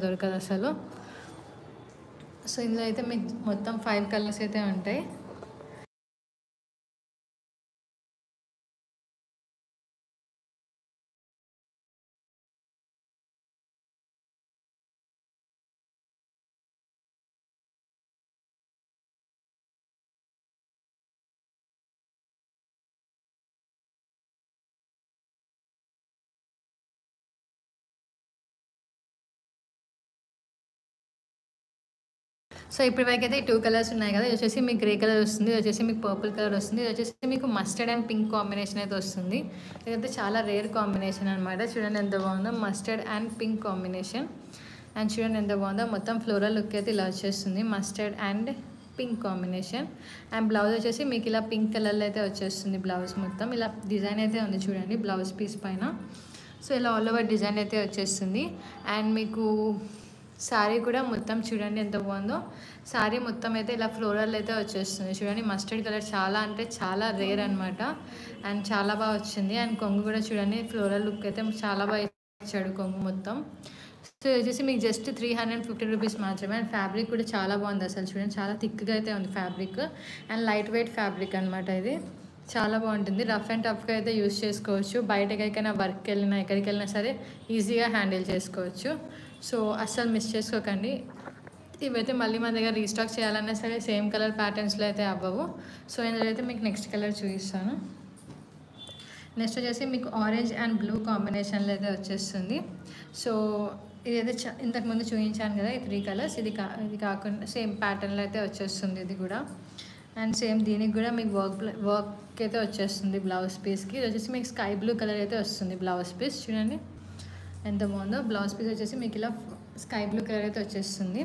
దొరకదు అసలు. సో ఇందులో అయితే మీకు మొత్తం 5 కలర్స్ అయితే ఉంటాయి. సో ఇప్పటివరకైతే ఈ 2 కలర్స్ ఉన్నాయి కదా! ఇది వచ్చేసి మీకు గ్రే కలర్ వస్తుంది. ఇది వచ్చేసి మీకు పర్పుల్ కలర్ వస్తుంది. ఇది వచ్చేసి మీకు మస్టర్డ్ అండ్ పింక్ కాంబినేషన్ అయితే వస్తుంది. ఇదైతే చాలా రేర్ కాంబినేషన్ అనమాట. చూడండి ఎంత బాగుందో, mustard and pink combination. And చూడండి ఎంత బాగుందో, మొత్తం ఫ్లోరల్ లుక్ అయితే ఇలా వచ్చేస్తుంది. Mustard and pink combination. And blouse వచ్చేసి మీకు ఇలా పింక్ కలర్లో అయితే వచ్చేస్తుంది. బ్లౌజ్ మొత్తం ఇలా డిజైన్ అయితే ఉంది చూడండి బ్లౌజ్ పీస్ పైన. సో ఇలా ఆల్ ఓవర్ డిజైన్ అయితే వచ్చేస్తుంది. అండ్ మీకు శారీ కూడా మొత్తం చూడండి ఎంత బాగుందో. శారీ మొత్తం అయితే ఇలా ఫ్లోరల్ అయితే వచ్చేస్తుంది చూడండి. మస్టర్డ్ కలర్ చాలా అంటే చాలా రేర్ అనమాట. అండ్ చాలా బాగా వచ్చింది. అండ్ కొంగు కూడా చూడండి ఫ్లోరల్ లుక్ అయితే చాలా బాగా ఇచ్చాడు కొంగు మొత్తం. సో ఇది వచ్చేసి మీకు జస్ట్ 350 రూపీస్ మాత్రమే. అండ్ ఫ్యాబ్రిక్ కూడా చాలా బాగుంది అసలు చూడండి. చాలా థిక్గా అయితే ఉంది fabric. And light weight fabric అనమాట ఇది. చాలా బాగుంటుంది. రఫ్ అండ్ టఫ్గా అయితే యూస్ చేసుకోవచ్చు. బయటకి ఎక్కడికైనా వర్క్కి వెళ్ళినా ఎక్కడికి వెళ్ళినా సరే ఈజీగా హ్యాండిల్ చేసుకోవచ్చు. సో అస్సలు మిస్ చేసుకోకండి. ఇవైతే మళ్ళీ మన దగ్గర రీస్టాక్ చేయాలన్నా సరే సేమ్ కలర్ ప్యాటర్న్స్లో అయితే అవ్వవు. సో ఇందులో అయితే మీకు నెక్స్ట్ కలర్ చూపిస్తాను. నెక్స్ట్ వచ్చేసి మీకు ఆరెంజ్ అండ్ బ్లూ కాంబినేషన్లో అయితే వచ్చేస్తుంది. సో ఇదైతే ఇంతకుముందు చూపించాను కదా ఈ 3 కలర్స్. ఇది కాకుండా సేమ్ ప్యాటర్న్లో అయితే వచ్చేస్తుంది ఇది కూడా. అండ్ సేమ్ దీనికి కూడా మీకు వర్క్ అయితే వచ్చేస్తుంది బ్లౌజ్ పీస్కి. ఇది వచ్చేసి మీకు స్కై బ్లూ కలర్ అయితే వస్తుంది బ్లౌజ్ పీస్. చూడండి ఎంత బాగుందో. బ్లౌజ్ పీస్ వచ్చేసి మీకు ఇలా స్కై బ్లూ కలర్ అయితే వచ్చేస్తుంది.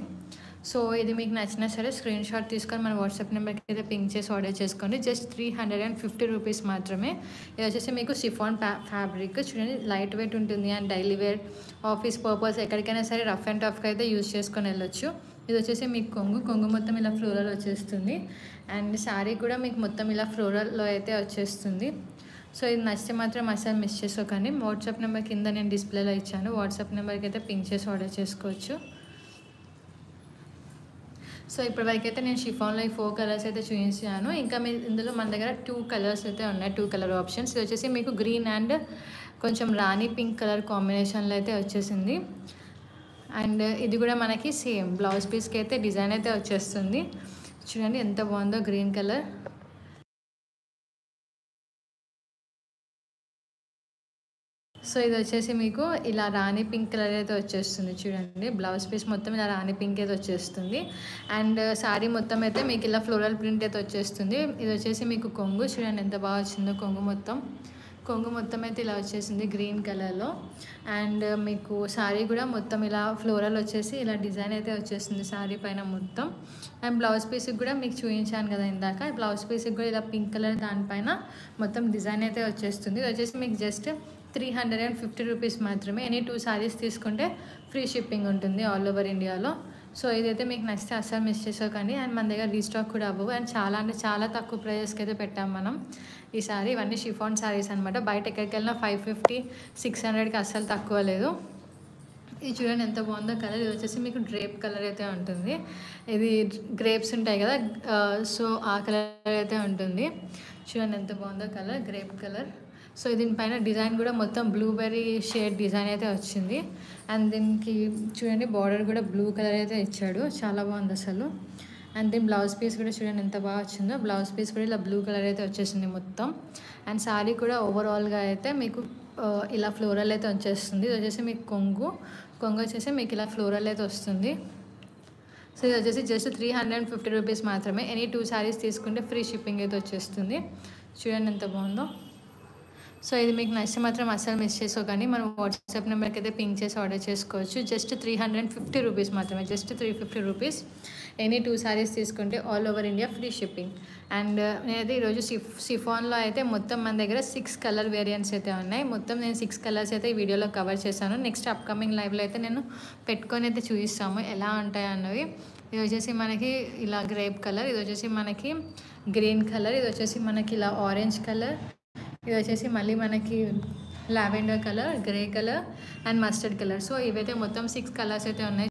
సో ఇది మీకు నచ్చినా సరే స్క్రీన్ షాట్ తీసుకొని మన వాట్సాప్ నెంబర్కి అయితే పింక్ చేసి ఆర్డర్ చేసుకోండి. జస్ట్ 350 రూపీస్ మాత్రమే. ఇది వచ్చేసి మీకు షిఫాన్ ఫ్యాబ్రిక్ చూడండి. లైట్ వెయిట్ ఉంటుంది and daily wear, office purpose ఎక్కడికైనా సరే రఫ్ అండ్ టఫ్గా అయితే యూజ్ చేసుకొని వెళ్ళొచ్చు. ఇది వచ్చేసి మీకు కొంగు మొత్తం ఇలా ఫ్లోరల్ వచ్చేస్తుంది. అండ్ శారీ కూడా మీకు మొత్తం ఇలా ఫ్లోరల్లో అయితే వచ్చేస్తుంది. సో ఇది నచ్చితే మాత్రం అసలు మిస్ చేసుకోకండి. వాట్సాప్ నెంబర్ కింద నేను డిస్ప్లేలో ఇచ్చాను. వాట్సాప్ నెంబర్కి అయితే పింక్ చేసి ఆర్డర్ చేసుకోవచ్చు. సో ఇప్పటివరకు అయితే నేను షిఫాన్లో ఈ 4 కలర్స్ అయితే చూపించాను. ఇంకా ఇందులో మన దగ్గర 2 కలర్స్ అయితే ఉన్నాయి. 2 కలర్ ఆప్షన్స్. ఇది వచ్చేసి మీకు గ్రీన్ అండ్ కొంచెం రాణి పింక్ కలర్ కాంబినేషన్లో అయితే వచ్చేసింది. అండ్ ఇది కూడా మనకి సేమ్ బ్లౌజ్ పీస్కి అయితే డిజైన్ అయితే వచ్చేస్తుంది. చూడండి ఎంత బాగుందో గ్రీన్ కలర్. సో ఇది వచ్చేసి మీకు ఇలా రాణి పింక్ కలర్ అయితే వచ్చేస్తుంది చూడండి. బ్లౌజ్ పీస్ మొత్తం ఇలా రాణి పింక్ అయితే వచ్చేస్తుంది. అండ్ శారీ మొత్తం అయితే మీకు ఇలా ఫ్లోరల్ ప్రింట్ అయితే వచ్చేస్తుంది. ఇది వచ్చేసి మీకు కొంగు చూడండి ఎంత బాగా వచ్చిందో. కొంగు మొత్తం అయితే ఇలా వచ్చేసింది గ్రీన్ కలర్లో. అండ్ మీకు శారీ కూడా మొత్తం ఇలా ఫ్లోరల్ వచ్చేసి ఇలా డిజైన్ అయితే వచ్చేస్తుంది శారీ పైన మొత్తం. అండ్ బ్లౌజ్ పీస్కి కూడా మీకు చూపించాను కదా ఇందాక. బ్లౌజ్ పీస్కి కూడా ఇలా పింక్ కలర్ దానిపైన మొత్తం డిజైన్ అయితే వచ్చేస్తుంది. ఇది వచ్చేసి మీకు జస్ట్ 350 రూపీస్ మాత్రమే. ఎనీ 2 సారీస్ తీసుకుంటే ఫ్రీ షిప్పింగ్ ఉంటుంది ఆల్ ఓవర్ ఇండియాలో. సో ఇదైతే మీకు నచ్చితే అస్సలు మిస్ చేసుకోకండి. అండ్ మన దగ్గర రీస్టాక్ కూడా అవ్వవు. అండ్ చాలా అంటే చాలా తక్కువ ప్రైజెస్కి అయితే పెట్టాం మనం ఈ సారీ. ఇవన్నీ షిఫాన్ సారీస్ అనమాట. బయట ఎక్కడికి వెళ్ళినా 550, 600కి అస్సలు తక్కువ లేదు. ఇది చూడండి ఎంత బాగుందో కలర్. ఇది వచ్చేసి మీకు డ్రేప్ కలర్ అయితే ఉంటుంది. ఇది గ్రేప్స్ ఉంటాయి కదా, సో ఆ కలర్ అయితే ఉంటుంది. చూడండి ఎంత బాగుందో కలర్, గ్రేప్ కలర్. సో దీనిపైన డిజైన్ కూడా మొత్తం బ్లూబెర్రీ షేడ్ డిజైన్ అయితే వచ్చింది. అండ్ దీనికి చూడండి బార్డర్ కూడా బ్లూ కలర్ అయితే ఇచ్చాడు. చాలా బాగుంది అసలు. అండ్ దీని బ్లౌజ్ పీస్ కూడా చూడండి ఎంత బాగా వచ్చిందో. బ్లౌజ్ పీస్ కూడా ఇలా బ్లూ కలర్ అయితే వచ్చేసింది మొత్తం. అండ్ శారీ కూడా ఓవరాల్గా అయితే మీకు ఇలా ఫ్లోరల్ అయితే వచ్చేస్తుంది. ఇది వచ్చేసి మీకు కొంగు వచ్చేసి మీకు ఇలా ఫ్లోరల్ అయితే వస్తుంది. సో ఇది వచ్చేసి జస్ట్ 350 రూపీస్ మాత్రమే. ఎనీ 2 సారీస్ తీసుకుంటే ఫ్రీ షిప్పింగ్ అయితే వచ్చేస్తుంది. చూడండి ఎంత బాగుందో. సో ఇది మీకు నచ్చితే మాత్రం అస్సలు మిస్ చేసుకోకండి. మనం వాట్సాప్ నెంబర్కి అయితే పింక్ చేసి ఆర్డర్ చేసుకోవచ్చు. జస్ట్ 350 రూపీస్ మాత్రమే. Just 350 rupees. ఎనీ 2 సారీస్ తీసుకుంటే all over India free shipping. And నేనైతే ఈరోజు షిఫాన్లో అయితే మొత్తం మన దగ్గర 6 కలర్ వేరియంట్స్ అయితే ఉన్నాయి. మొత్తం నేను 6 కలర్స్ అయితే ఈ వీడియోలో కవర్ చేశాను. నెక్స్ట్ అప్కమింగ్ లైవ్లో అయితే నేను పెట్టుకొని అయితే చూపిస్తాము ఎలా ఉంటాయి అన్నవి. ఇది వచ్చేసి మనకి ఇలా గ్రేప్ కలర్, ఇది వచ్చేసి మనకి గ్రీన్ కలర్, ఇది వచ్చేసి మనకి ఇలా ఆరెంజ్ కలర్, ఇది వచ్చేసి మళ్ళీ మనకి lavender colour, grey colour and mustard colour. So ఇవైతే మొత్తం 6 కలర్స్ అయితే ఉన్నాయి.